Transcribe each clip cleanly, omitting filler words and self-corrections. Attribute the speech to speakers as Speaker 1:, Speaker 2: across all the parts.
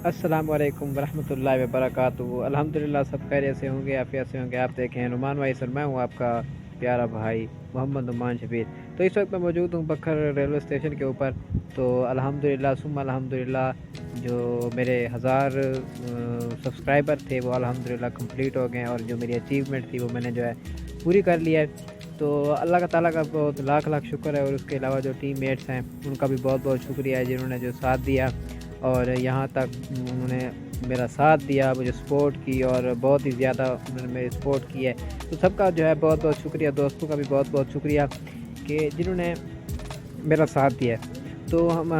Speaker 1: السلام علیکم ورحمۃ اللہ وبرکاتہ۔ الحمدللہ سب خیریت سے ہوں گے، عافیت سے ہوں گے۔ آپ دیکھیں نعمان بھائی سر، میں ہوں آپ کا پیارا بھائی محمد نعمان شبیر۔ تو اس وقت میں موجود ہوں بکھر ریلوے اسٹیشن کے اوپر۔ تو الحمدللہ ثم الحمدللہ جو میرے 1000 سبسکرائبر تھے وہ الحمدللہ کمپلیٹ ہو گئے، اور جو میری اچیومنٹ تھی وہ میں نے جو ہے پوری کر لی ہے۔ تو اللہ کا تعالیٰ کا بہت لاکھ لاکھ شکر ہے، اور اس کے علاوہ جو ٹیم میٹس ہیں ان کا بھی بہت بہت شکریہ ہے، جنہوں نے جو ساتھ دیا اور یہاں تک انہوں نے میرا ساتھ دیا، مجھے سپورٹ کی، اور بہت ہی زیادہ انہوں نے میری سپورٹ کی ہے۔ تو سب کا جو ہے بہت بہت شکریہ، دوستوں کا بھی بہت بہت شکریہ کہ جنہوں نے میرا ساتھ دیا ہے۔ تو ہم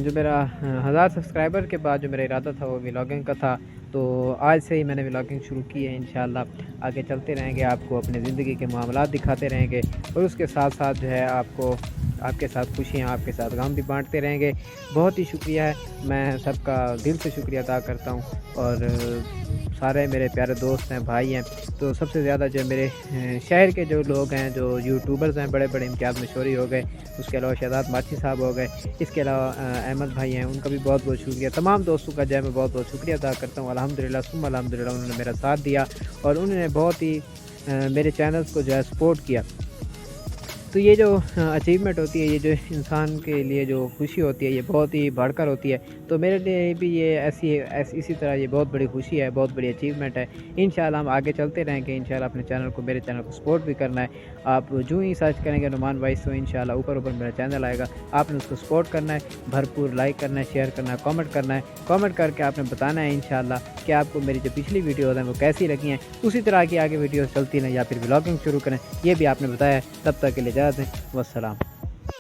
Speaker 1: جو میرا 1000 سبسکرائبر کے بعد جو میرا ارادہ تھا وہ ولاگنگ کا تھا، تو آج سے ہی میں نے ولاگنگ شروع کی ہے۔ انشاءاللہ آگے چلتے رہیں گے، آپ کو اپنے زندگی کے معاملات دکھاتے رہیں گے، اور اس کے ساتھ ساتھ جو ہے آپ کے ساتھ خوشیاں، آپ کے ساتھ غم بھی بانٹتے رہیں گے۔ بہت ہی شکریہ ہے، میں سب کا دل سے شکریہ ادا کرتا ہوں، اور سارے میرے پیارے دوست ہیں، بھائی ہیں۔ تو سب سے زیادہ جو میرے شہر کے جو لوگ ہیں، جو یوٹیوبرز ہیں، بڑے بڑے امتیاز مشوری ہو گئے، اس کے علاوہ شہزاد ماچھی صاحب ہو گئے، اس کے علاوہ احمد بھائی ہیں، ان کا بھی بہت بہت شکریہ۔ تمام دوستوں کا جو ہے میں بہت بہت شکریہ ادا کرتا ہوں۔ الحمدللہ ثم الحمدللہ انہوں نے میرا ساتھ دیا، اور انہوں نے بہت ہی میرے چینلز کو جو ہے سپورٹ کیا۔ تو یہ جو اچیومنٹ ہوتی ہے، یہ جو انسان کے لیے جو خوشی ہوتی ہے، یہ بہت ہی بڑھ کر ہوتی ہے۔ تو میرے لیے بھی یہ اسی طرح یہ بہت بڑی خوشی ہے، بہت بڑی اچیومنٹ ہے۔ انشاءاللہ ہم آگے چلتے رہیں گے، انشاءاللہ اپنے میرے چینل کو سپورٹ بھی کرنا ہے۔ آپ جو ہی سرچ کریں گے نعمان وائس، تو انشاءاللہ اوپر میرا چینل آئے گا، آپ نے اس کو سپورٹ کرنا ہے، بھرپور لائک کرنا ہے، شیئر کرنا ہے، کامنٹ کرنا ہے۔ کامنٹ کر کے آپ نے بتانا ہے انشاءاللہ کہ آپ کو میری جو پچھلی ویڈیوز ہیں وہ کیسی لگی ہیں، اسی طرح کی آگے ویڈیوز چلتی رہیں یا پھر ولاگنگ شروع کریں، یہ بھی آپ نے بتایا ہے۔ تب تک کے لیے اجازت ہے، والسلام۔